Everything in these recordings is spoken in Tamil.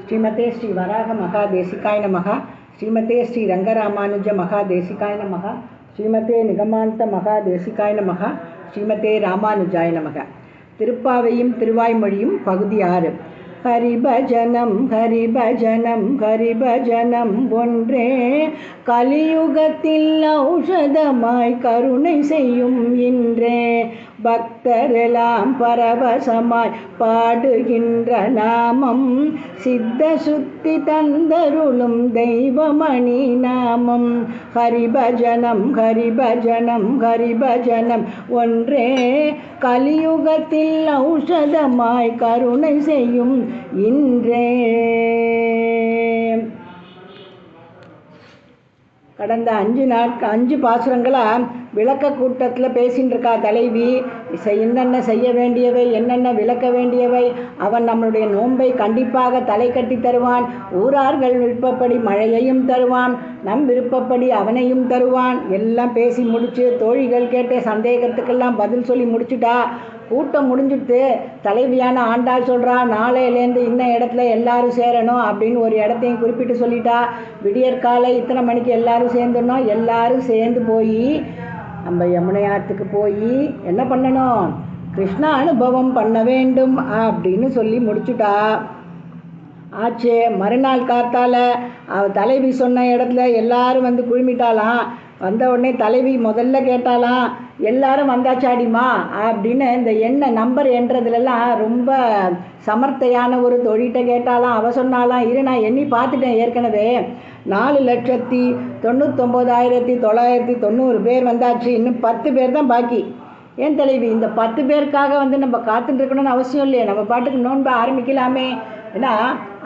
ஸ்ரீமதே ஸ்ரீ வராக மகாதேசிகாய நமக. ஸ்ரீமதே ஸ்ரீ ரங்கராமானுஜ மகாதேசிகாய நமக. ஸ்ரீமதே நிகமாந்த மகாதேசிகாய நமக. ஸ்ரீமதே ராமானுஜாய நமக. திருப்பாவையும் திருவாய்மொழியும் பகுதி 6. ஹரிபஜனம் ஹரிபஜனம் ஹரிபஜனம் ஒன்றே கலியுகத்தில் ஔஷதமாய் கருணை செய்யும் இன்றே பக்தரெல்லாம் பரவசமாய் பாடுகின்ற நாமம் சித்த சுத்தி தந்தருளும் தெய்வமணி நாமம். ஹரிபஜனம் ஹரிபஜனம் ஹரிபஜனம் ஒன்றே கலியுகத்தில் ஔஷதமாய் கருணை செய்யும் இன்றே. கடந்த 5 பாசுரங்களாக விளக்க கூட்டத்தில் பேசின்னு இருக்கா தலைவி. என்னென்ன செய்ய வேண்டியவை, என்னென்ன விளக்க வேண்டியவை. அவன் நம்மளுடைய நோன்பை கண்டிப்பாக தலை கட்டி தருவான். ஊரார்கள் விருப்பப்படி மழையையும் தருவான், நம் விருப்பப்படி அவனையும் தருவான். எல்லாம் பேசி முடிச்சு தோழிகள் கேட்ட சந்தேகத்துக்கெல்லாம் பதில் சொல்லி முடிச்சுட்டா. கூட்டம் முடிஞ்சுட்டு தலைவியான ஆண்டாள் சொல்கிறா, நாளையிலேருந்து இன்ன இடத்துல எல்லாரும் சேரணும் அப்படின்னு ஒரு இடத்தையும் குறிப்பிட்டு சொல்லிட்டா. விடியற்காலை இத்தனை மணிக்கு எல்லாரும் சேர்ந்துடணும். எல்லாரும் சேர்ந்து போய் நம்ம யமுனை ஆற்றுக்கு போய் என்ன பண்ணணும், கிருஷ்ண அனுபவம் பண்ண வேண்டும் அப்படின்னு சொல்லி முடிச்சுட்டா. ஆச்சு. மறுநாள் காத்தால தலைவி சொன்ன இடத்துல எல்லாரும் வந்து குழுமிட்டாலாம். வந்த உடனே தலைவி முதல்ல கேட்டாலாம், எல்லாரும் வந்தாச்சாடிமா அப்படின்னு. இந்த நம்பர் எண்றதுலலாம் ரொம்ப சமர்த்தையான ஒரு தொழிட்ட கேட்டாலாம். அவ சொன்னாலாம், இரு நான் எண்ணி பார்த்துட்டேன் ஏற்கனவே 4,99,990 பேர் வந்தாச்சு. இன்னும் 10 பேர் தான் பாக்கி. ஏன் தலைவி, இந்த 10 பேருக்காக வந்து நம்ம காத்துட்டு இருக்கணும்னு அவசியம் இல்லையே, நம்ம பாட்டுக்கு நோன்பு ஆரம்பிக்கலாமே. ஏன்னா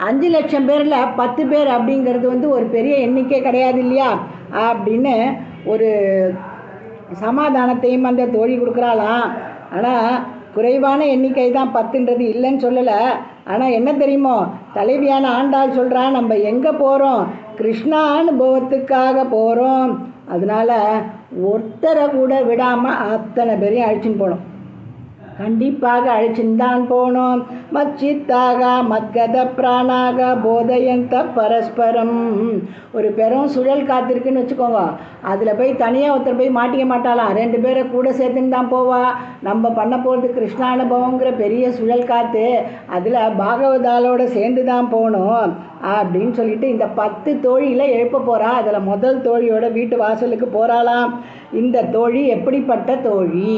5 லட்சம் பேரில் 10 பேர் அப்படிங்கிறது வந்து ஒரு பெரிய எண்ணிக்கை கிடையாது இல்லையா அப்படின்னு ஒரு சமாதானத்தையும் அந்த தோழி கொடுக்குறாளாம். ஆனால் குறைவான எண்ணிக்கை தான் 10ன்றது இல்லைன்னு சொல்லலை. ஆனால் என்ன தெரியுமோ, தலைவியான ஆண்டாள் சொல்கிறா, நம்ம எங்கே போகிறோம், கிருஷ்ணா அனுபவத்துக்காக போகிறோம். அதனால் ஒருத்தரை கூட விடாமல் அத்தனை பேரையும் அழைச்சின்னு போகணும். கண்டிப்பாக அழைச்சின்தான் போனோம். மச்சித்தாக மத்கத பிராணாக போதயந்த பரஸ்பரம். ஒரு பெரும் சுழல் காத்திருக்குன்னு வச்சுக்கோங்க. அதில் போய் தனியாக ஒருத்தர் போய் மாட்டிக்க மாட்டாலாம். 2 பேரை கூட சேர்த்துன்னு தான் போவா. நம்ம பண்ண போகிறது கிருஷ்ணானுபவங்கிற பெரிய சுழல் காற்று. அதில் பாகவதாலோடு சேர்ந்து தான் போகணும் அப்படின்னு சொல்லிட்டு இந்த 10 தோழியில் எழுப்ப போகிறா. அதில் முதல் தோழியோட வீட்டு வாசலுக்கு போகிறாளாம். இந்த தோழி எப்படிப்பட்ட தோழி,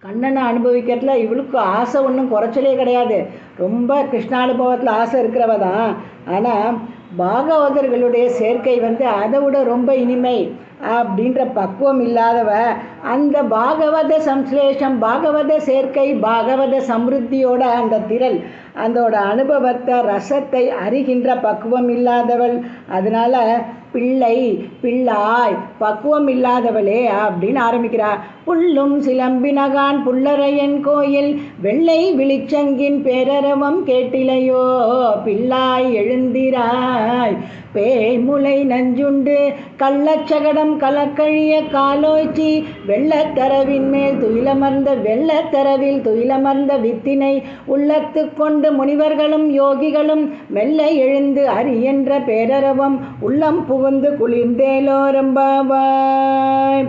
கண்ணனை அனுபவிக்கிறதுல இவளுக்கு ஆசை ஒன்றும் குறைச்சலே கிடையாது. ரொம்ப கிருஷ்ணானுபவத்தில் ஆசை இருக்கிறவ தான். ஆனால் பாகவதர்களுடைய சேர்க்கை வந்து அதை விட ரொம்ப இனிமை அப்படின்ற பக்குவம் இல்லாதவ. அந்த பாகவத சம்ஸ்லேஷம், பாகவத சேர்க்கை, பாகவத சம்ருத்தியோட அந்த திரள், அதோட அனுபவத்தை ரசத்தை அறிகின்ற பக்குவம் இல்லாதவள். அதனால் பிள்ளை பிள்ளாய் பக்குவம் இல்லாதவளே அப்படின்னு ஆரம்பிக்கிறா. புல்லும் சிலம்பினகான் புல்லரையன் கோயில் வெள்ளை விழிச்சங்கின் பேரரவம் கேட்டிலையோ பிள்ளாய் எழுந்திராய் பேய்முலை நஞ்சுண்டு கள்ளச்சகடம் கலக்கழிய காலோச்சி வெள்ளத்தரவின் மேல் துயிலமர்ந்த வெள்ளத்தரவில் துயிலமர்ந்த வித்தினை உள்ளத்து கொண்டு முனிவர்களும் யோகிகளும் மெல்ல எழுந்து என்ற பேரரவம் உள்ளம் புகுந்து குளிர்ந்தேலோரம்பாவாய்.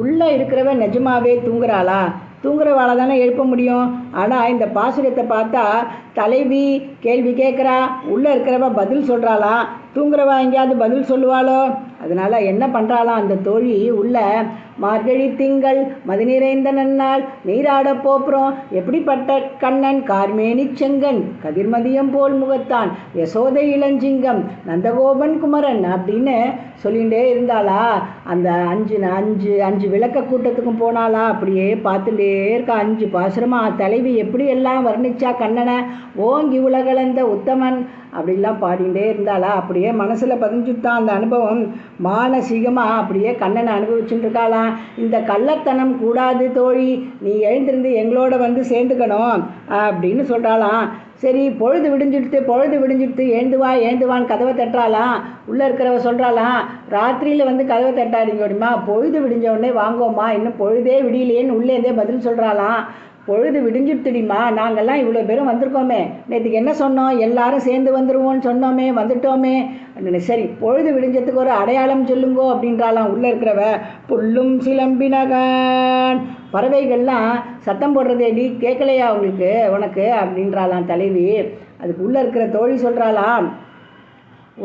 உள்ளே இருக்கிறவ நிஜமாவே தூங்குறாளா? தூங்குறவாளை தானே எழுப்ப முடியும். ஆனால் இந்த பாசுரத்தை பார்த்தா தலைவி கேள்வி கேட்குறா, உள்ளே இருக்கிறவ பதில் சொல்கிறாளா. தூங்குறவா எங்கேயாவது பதில் சொல்லுவாளோ? அதனால் என்ன பண்ணுறாளாம் அந்த தோழி, உள்ள மார்கழி திங்கள் மதி நிறைந்த நன்னாள் நீராட போப்புறோம் எப்படிப்பட்ட கண்ணன் கார்மேனி செங்கன் கதிர்மதியம் போல் முகத்தான் யசோதை இளஞ்சிங்கம் நந்தகோபன் குமரன் அப்படின்னு சொல்லிகிட்டே இருந்தாளா. அந்த 5 விளக்க கூட்டத்துக்கும் போனாளா. அப்படியே பார்த்துட்டே இருக்கா 5 பாசுரமா. தலைவி எப்படி எல்லாம் வர்ணிச்சா கண்ணனை. ஓங்கி உலகளந்த உத்தமன் அப்படிலாம் பாடிகிட்டே இருந்தாளா. அப்படியே மனசில் பதிஞ்சுட்டான் அந்த அனுபவம். மானசீகமாக அப்படியே கண்ணனை அனுபவிச்சுட்டு இருக்காளாம். இந்த கள்ளத்தனம் கூடாது தோழி, நீ எழுந்திருந்து எங்களோட வந்து சேர்ந்துக்கணும் அப்படின்னு சொல்கிறாளாம். சரி, பொழுது விடிஞ்சிடுத்து எழுந்துவான்னு கதவை தட்டுறாளாம். உள்ளே இருக்கிறவ சொல்கிறாளாம், ராத்திரியில் வந்து கதவை தட்டாடிங்க அப்படிமா, பொழுது விடிஞ்ச உடனே வாங்கோம்மா, இன்னும் பொழுதே விடியலேன்னு உள்ளேருந்தே பதில் சொல்கிறாளாம். பொழுது விடிஞ்சிடுத்துடிமா, நாங்கள்லாம் இவ்வளோ பேரும் வந்திருக்கோமே, நேற்றுக்கு என்ன சொன்னோம், எல்லாரும் சேர்ந்து வந்துடுவோம்னு சொன்னோமே, வந்துட்டோமே. சரி, பொழுது விடிஞ்சதுக்கு ஒரு அடையாளம் சொல்லுங்கோ அப்படின்றாலாம் உள்ளே இருக்கிறவ. புல்லும் சிலம்பினகன், பறவைகள்லாம் சத்தம் போடுறதேடி கேட்கலையா உனக்கு அப்படின்றாலாம் தலைவி. அதுக்கு உள்ளே இருக்கிற தோழி சொல்கிறாளாம்,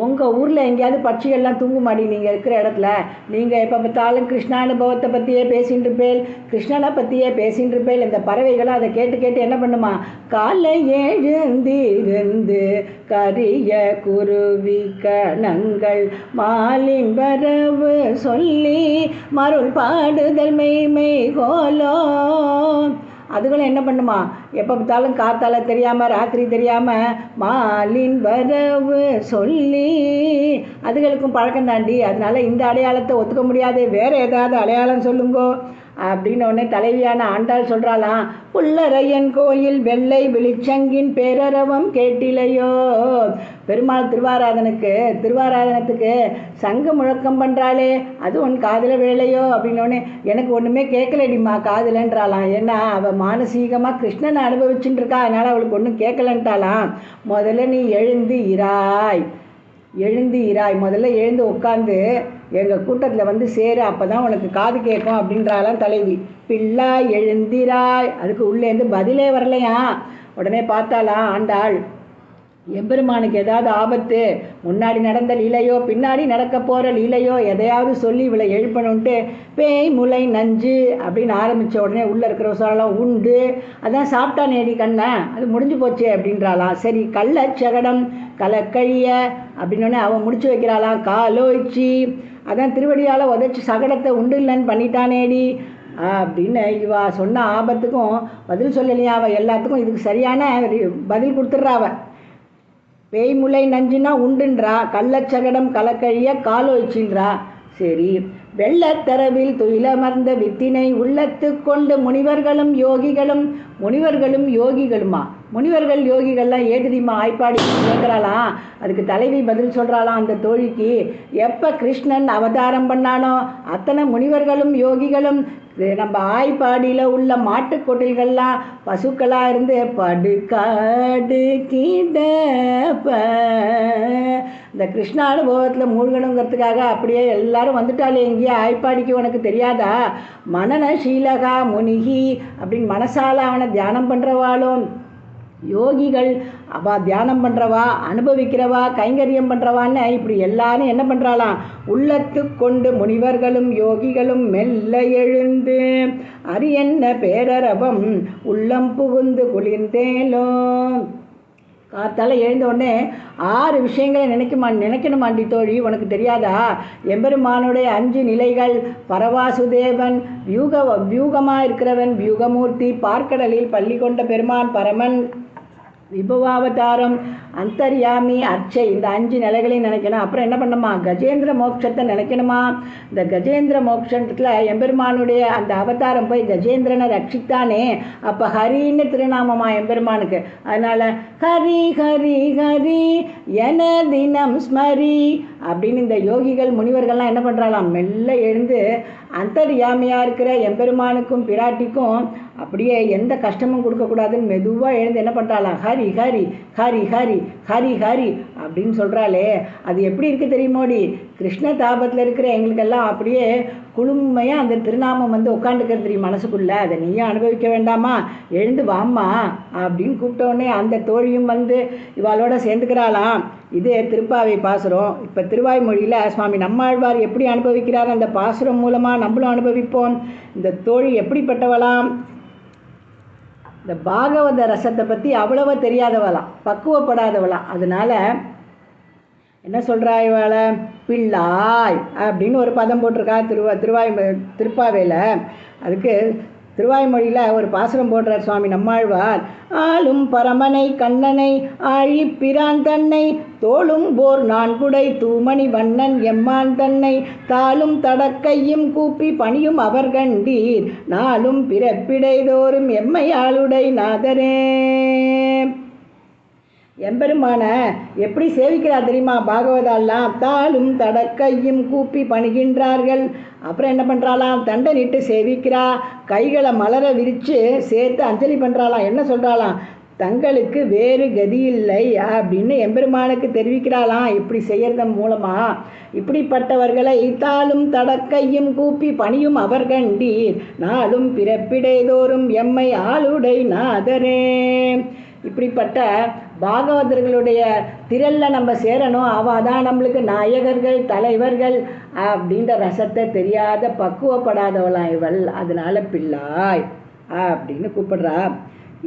உங்கள் ஊரில் எங்கேயாவது பட்சிகள்லாம் தூங்குமாடி நீங்கள் இருக்கிற இடத்துல? நீங்கள் எப்போ பார்த்தாலும் கிருஷ்ண அனுபவத்தை பற்றியே பேசின்னு இருப்பேன், கிருஷ்ணனை பற்றியே பேசின்னு இருப்பேன். இந்த பறவைகளாம் அதை கேட்டு கேட்டு என்ன பண்ணுமா, காலை எழுந்திருந்து கரிய குருவி கணங்கள் மாலின் வரவு சொல்லி மருள் பாடுதல் மெய்மை கோலோ. அதுகளும் என்ன பண்ணுமா, எப்போ பார்த்தாலும் காத்தால தெரியாமல் ராத்திரி தெரியாமல் மாலின் வரவு சொல்லி, அதுகளுக்கும் பழக்கம் தாண்டி. அதனால இந்த அடையாளத்தை ஒத்துக்க முடியாது, வேறு ஏதாவது அடையாளம் சொல்லுங்கோ அப்படின்னு உடனே தலைவியான ஆண்டாள் சொல்கிறாளாம், புல்லரையன் கோயில் வெள்ளை விழிச்சங்கின் பேரரவம் கேட்டிலையோ. பெருமாள் திருவாராதனத்துக்கு சங்கு முழக்கம் பண்ணுறாளே, அது உன் காதில் விழலையோ அப்படின்னோடனே, எனக்கு ஒன்றுமே கேட்கலடிம்மா காதிலன்றாளாம். ஏன்னா அவள் மானசீகமாக கிருஷ்ணனை அனுபவிச்சுட்டு இருக்கா, அதனால் அவளுக்கு ஒன்றும் கேட்கலன்ட்டாளாம். முதல்ல நீ எழுந்து இராய், முதல்ல எழுந்து உட்காந்து எங்கள் கூட்டத்தில் வந்து சேரு, அப்போ தான் உனக்கு காது கேட்கும் அப்படின்றாலாம் தலைவி. பிள்ளை எழுந்திராய், அதுக்கு உள்ளேருந்து பதிலே வரலையா. உடனே பார்த்தாலாம் ஆண்டாள், எம்பெருமானுக்கு ஏதாவது ஆபத்து, முன்னாடி நடந்த லீலையோ பின்னாடி நடக்க போகிற லீலையோ எதையாவது சொல்லி இவளை எழுப்பணுன்ட்டு பேய் முளை நஞ்சு அப்படின்னு ஆரம்பித்த உடனே உள்ளே இருக்கிற சொல்லலாம் உண்டு, அதான் சாப்பிட்டா நேடி கண்ணை, அது முடிஞ்சு போச்சு அப்படின்றாலாம். சரி, கள்ளச்சகடம் கலக்கழிய அப்படின்னோடனே அவன் முடிச்சு வைக்கிறாளாம். காலோய்ச்சி, அதான் திருவடியால் உதச்சி சகடத்தை உண்டு இல்லைன்னு பண்ணிட்டானேடி அப்படின்னு இவா சொன்ன ஆபத்துக்கும் பதில் சொல்லலையா. அவள் எல்லாத்துக்கும் இதுக்கு சரியான பதில் கொடுத்துட்றா. பேய்முலை நஞ்சுனா உண்டுன்றா, கள்ளச்சகடம் கலக்கழிய காலோய்ச்சின்றா. சரி, வெள்ளத்தரவில் துயிலமர்ந்த வித்தினை உள்ளத்து கொண்டு முனிவர்களும் யோகிகளுமா, முனிவர்கள் யோகிகள்லாம் ஏதுதிமா ஆய்ப்பாடி கேட்குறாளாம். அதுக்கு தலைவி பதில் சொல்கிறாளாம் அந்த தோழிக்கு, எப்போ கிருஷ்ணன் அவதாரம் பண்ணானோ அத்தனை முனிவர்களும் யோகிகளும் நம்ம ஆய்ப்பாடியில் உள்ள மாட்டுக்கொட்டில்கள்லாம் பசுக்களாக இருந்து படுகாடு கிடப்ப இந்த கிருஷ்ண அனுபவத்தில் மூழ்கணுங்கிறதுக்காக அப்படியே எல்லாரும் வந்துட்டாலே எங்கேயே ஆய்ப்பாடிக்கு உனக்கு தெரியாதா. மனநசீலகா முனிகி அப்படின்னு மனசால அவனை தியானம் பண்ணுறவாளும், யோகிகள் அவள் தியானம் பண்ணுறவா, அனுபவிக்கிறவா, கைங்கரியம் பண்ணுறவான்னு இப்படி எல்லாரும் என்ன பண்ணுறாளாம், உள்ளத்து கொண்டு முனிவர்களும் யோகிகளும் மெல்ல எழுந்து அரியன்ன பேரரவம் உள்ளம் புகுந்து குளிர்ந்தேலோ. காத்தால எழுந்த உடனே 6 விஷயங்களை நினைக்கணுமாண்டி தோழி, உனக்கு தெரியாதா? எம்பெருமானுடைய 5 நிலைகள், பரவாசுதேவன், வியூகமாக இருக்கிறவன் வியூகமூர்த்தி, பார்க்கடலில் பள்ளி கொண்ட பெருமான் பரமன், விபவாவதாரம், அந்தர்யாமி, அர்ச்சை, இந்த 5 நிலைகளையும் நினைக்கணும். அப்புறம் என்ன பண்ணணுமா, கஜேந்திர மோட்சத்தை நினைக்கணுமா. இந்த கஜேந்திர மோட்சத்தில் எம்பெருமானுடைய அந்த அவதாரம் போய் கஜேந்திரனை ரட்சித்தானே, அப்போ ஹரின்னு திருநாமமா எம்பெருமானுக்கு. அதனால் ஹரி ஹரி ஹரி என தினம் ஸ்மரி அப்படின்னு இந்த யோகிகள் முனிவர்கள்லாம் என்ன பண்ணுறாலாம், மெல்ல எழுந்து அந்தர்யாமியாக இருக்கிற எம்பெருமானுக்கும் பிராட்டிக்கும் அப்படியே எந்த கஷ்டமும் கொடுக்கக்கூடாதுன்னு மெதுவாக எழுந்து என்ன பண்ணுறாளாம், ஹரி ஹரி ஹரி ஹரி ஹரி ஹரி அப்படின்னு சொல்கிறாளே. அது எப்படி இருக்குது தெரியுமோடி, கிருஷ்ண தாபத்தில் இருக்கிற எங்களுக்கெல்லாம் அப்படியே குளுமையாக அந்த திருநாமம் வந்து உட்காந்துக்கிறது தெரியும் மனசுக்குள்ளே. அதை நீயும் அனுபவிக்க வேண்டாமா, எழுந்து வாம்மா அப்படின்னு கூப்பிட்டோடனே அந்த தோழியும் வந்து இவாளோட சேர்ந்துக்கிறாளாம். இது திருப்பாவை பாசுரம். இப்போ திருவாய்மொழியில் சுவாமி நம்மாழ்வார் எப்படி அனுபவிக்கிறார், அந்த பாசுரம் மூலமாக நம்மளும் அனுபவிப்போம். இந்த தோழி எப்படிப்பட்டவளாம், இந்த பாகவத ரசத்தை பற்றி அவ்வளவா தெரியாதவளாம், பக்குவப்படாதவளாம். அதனால் என்ன சொல்கிறா இவாளை, பிள்ளாய் அப்படின்னு ஒரு பதம் போட்டிருக்கா திருப்பாவையில். அதுக்கு திருவாய்மொழியில் ஒரு பாசுரம் போடுறார் சுவாமி நம்மாழ்வார். ஆளும் பரமனை கண்ணனை ஆழி பிரான் தன்னை தோளும் போர் நான்குடை தூமணி வண்ணன் எம்மான் தன்னை தாளும் தடக்கையும் கூப்பி பணியும் அவர் கண்டீர் நாளும் பிறப்பிடைதோறும் எம்மையாளுடை நாதரே. எம்பெருமான எப்படி சேவிக்கிறார் தெரியுமா? பாகவதாலாம் தாளும் தடக்கையும் கூப்பி பணிகின்றார்கள். அப்புறம் என்ன பண்ணுறாளாம்? தண்டனிட்டு சேவிக்கிறா, கைகளை மலர விரித்து சேர்த்து அஞ்சலி பண்ணுறாளாம். என்ன சொல்கிறாளாம்? தங்களுக்கு வேறு கதி இல்லை அப்படின்னு எம்பெருமானுக்கு தெரிவிக்கிறாளாம். இப்படி செய்யறதன் மூலமாக இப்படிப்பட்டவர்களை தாளும் தடக்கையும் கூப்பி பணியும் அவர் கண்டீர் நாளும் பிறப்பிடைதோறும் எம்மை ஆளுடை நாதரே. இப்படிப்பட்ட பாகவதர்களுடைய திரளில் நம்ம சேரணும். அவள் தான் நம்மளுக்கு நாயகர்கள், தலைவர்கள் அப்படின்ற ரசத்தை தெரியாத பக்குவப்படாதவளாம் இவள். அதனால பிள்ளாய் அப்படின்னு கூப்பிடுறா.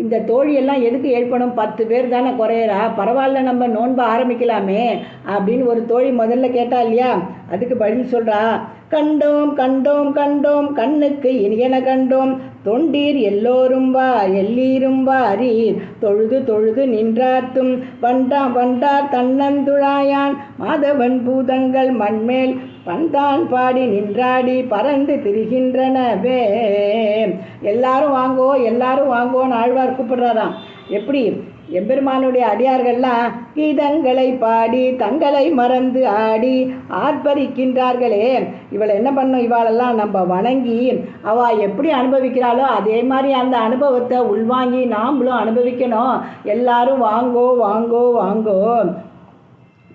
இந்த தோழியெல்லாம் எதுக்கு எழுப்பணும்? 10 பேர் தானே குறையிறா, பரவாயில்ல நம்ம நோன்பு ஆரம்பிக்கலாமே அப்படின்னு ஒரு தோழி முதல்ல கேட்டா இல்லையா? அதுக்கு பதில் சொல்கிறா, கண்டோம் கண்டோம் கண்டோம் கண்ணுக்கு இனியன கண்டோம் தொண்டீர் எல்லோரும் வா எல்லீரும் வாரீர் தொழுது தொழுது நின்றார்த்தும் வண்டார் தன்னந்துழாயான் மாதவன் பூதங்கள் மண்மேல் பண்தான் பாடி நின்றாடி பறந்து திரிகின்றனவே. எல்லாரும் வாங்கோ எல்லாரும் வாங்கோன்னு ஆழ்வார் கூப்பிடுறாராம். எப்படி? எம்பெருமானுடைய அடியார்கள்லாம் கீதங்களை பாடி தங்களை மறந்து ஆடி ஆர்ப்பரிக்கின்றார்களே. இவளை என்ன பண்ணும்? இவாளெல்லாம் நம்ம வணங்கி அவள் எப்படி அனுபவிக்கிறாளோ அதே மாதிரி அந்த அனுபவத்தை உள்வாங்கி நாம்ளும் அனுபவிக்கணும். எல்லாரும் வாங்கோ வாங்கோ வாங்கோ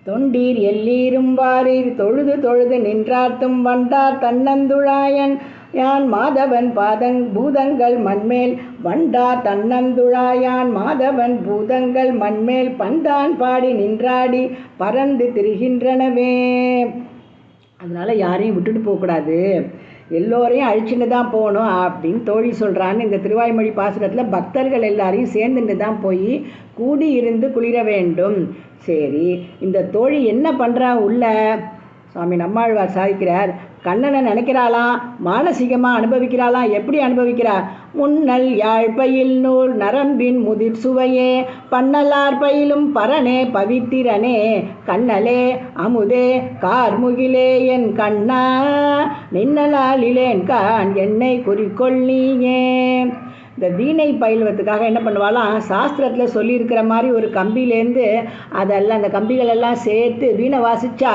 தொண்டீர் எல்லீரும் வாரீர் தொழுது தொழுது நின்றார்த்தும் வண்டார் தன்னந்துழாயன் யான் மாதவன் பூதங்கள் மண்மேல் வண்டார் தன்னந்துழாயான் மாதவன் பூதங்கள் மண்மேல் பந்தான் பாடி நின்றாடி பறந்து திரிகின்றனவே. அதனால் யாரையும் விட்டுட்டு போகக்கூடாது, எல்லோரையும் அழிச்சுன்னு தான் போகணும் அப்படின்னு தோழி சொல்கிறான்னு இந்த திருவாய்மொழி பாசுரத்தில் பக்தர்கள் எல்லாரையும் சேர்ந்துட்டு தான் போய் கூடி இருந்து குளிர வேண்டும். சரி, இந்த தோழி என்ன பண்ணுறா? உள்ள சுவாமி நம்மாழ்வார் சாதிக்கிறார், கண்ணனை நினைக்கிறாளாம், மானசீகமாக அனுபவிக்கிறாளாம். எப்படி அனுபவிக்கிறா? முன்னல் யாழ்பயில் நூல் நரம்பின் முதிர் சுவையே பன்னலார் பயிலும் பரனே பவித்திரனே கண்ணலே அமுதே கார்முகிலே என் கண்ணா நின்னலாலிலேன் கான் என்னை குறிக்கொள் நீயே. இந்த வீணை பயில்வதுக்காக என்ன பண்ணுவாலாம்? சாஸ்திரத்தில் சொல்லியிருக்கிற மாதிரி ஒரு கம்பியிலேருந்து அதெல்லாம் அந்த கம்பிகளெல்லாம் சேர்த்து வீணை வாசித்தா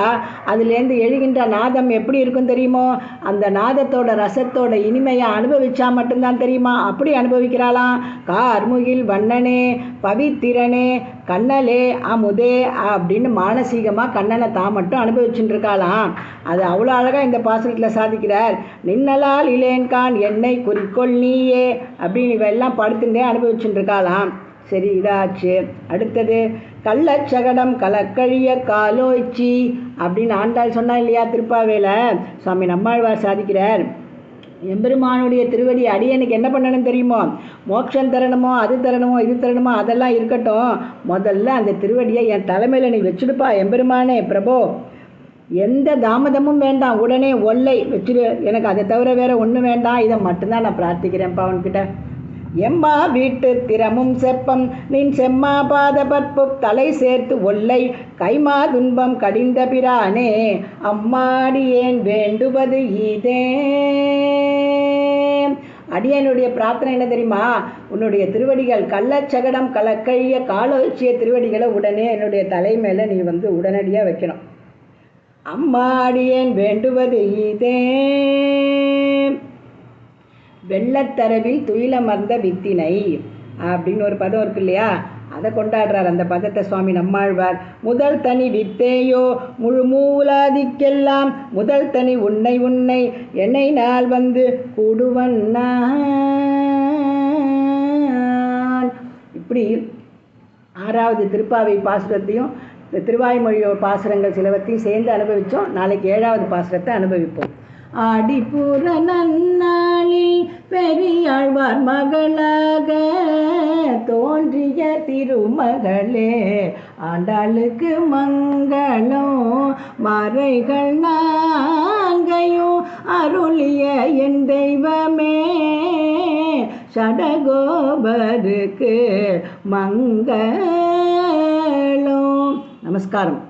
அதுலேருந்து எழுகின்ற நாதம் எப்படி இருக்கும் தெரியுமோ? அந்த நாதத்தோட ரசத்தோட இனிமையை அனுபவிச்சா மட்டும்தான் தெரியுமா? அப்படி அனுபவிக்கிறாளாம். கார்முகில் வண்ணனே பவித்திரனே கண்ணலே அமுதே அப்படின்னு மானசீகமாக கண்ணனை தான் மட்டும் அனுபவிச்சுட்டு இருக்காளாம். அது அவ்வளோ அழகாக இந்த பாசுரத்தில் சாதிக்கிறார். நின்னலால் இலேன்கான் என்னை குறிக்கொள் நீயே அப்படின்னு இவெல்லாம் படுத்துட்டே அனுபவிச்சுட்டு இருக்காளாம். சரி, இதாச்சு. அடுத்தது கள்ளச்சகடம் கலக்கழிய காலோய்ச்சி அப்படின்னு ஆண்டாள் சொன்னா இல்லையா? திருப்பாவேல சுவாமி நம்மாழ்வார் சாதிக்கிறார், எம்பெருமானுடைய திருவடி அடியனுக்கு என்ன பண்ணணும் தெரியுமோ? மோட்சம் தரணுமோ, அது தரணுமோ, இது தரணுமோ, அதெல்லாம் இருக்கட்டும், முதல்ல அந்த திருவடியை என் தலைமையில் நீ வச்சுடுப்பா எம்பெருமானே பிரபோ. எந்த தாமதமும் வேண்டாம், உடனே ஒல்லை வச்சுடு, எனக்கு அதை தவிர வேற ஒன்றும் வேண்டாம், இதை மட்டும்தான் நான் பிரார்த்திக்கிறேன்ப்பா அவன்கிட்ட. எம்மா வீட்டு திறமும் செப்பம் நின் செம்மா பாத பற்பு தலை சேர்த்து ஒல்லை கைமா துன்பம் கடிந்த பிரானே அம்மாடியேன் வேண்டுவது இதே. அடியனுடைய பிரார்த்தனை என்ன தெரியுமா? உன்னுடைய திருவடிகள் கள்ளச்சகடம் கலக்கழிய காலோச்சிய திருவடிகளை உடனே என்னுடைய தலை மேலே நீ உடனடியாக வைக்கணும். அம்மாடியேன் வேண்டுவது இதே. வெள்ளத்தரவில் துயிலமர்ந்த வித்தினை அப்படின்னு ஒரு பதம் இருக்கு இல்லையா? அதை கொண்டாடுறார் அந்த பதத்தை சுவாமி நம்மாழ்வார். முதல் தனி வித்தேயோ முழு மூலாதிக்கெல்லாம் முதல் தனி உன்னை உன்னை என்னை நாள் கூடுவன் நான். இப்படி 6வது திருப்பாவை பாசுரத்தையும் இந்த திருவாய்மொழியோ பாசுரங்கள் சிலவற்றையும் சேர்ந்து அனுபவித்தோம். நாளைக்கு 7வது பாசுரத்தை அனுபவிப்போம். ஆடிப்புற நன்னாளில் பெரியாழ்வார் மகளாக தோன்றிய திருமகளே ஆண்டாளுக்கு மங்களம் மறைகள் நான்கையும் அருளிய என் தெய்வமே ஷடகோபருக்கு மங்களம். நமஸ்காரம்.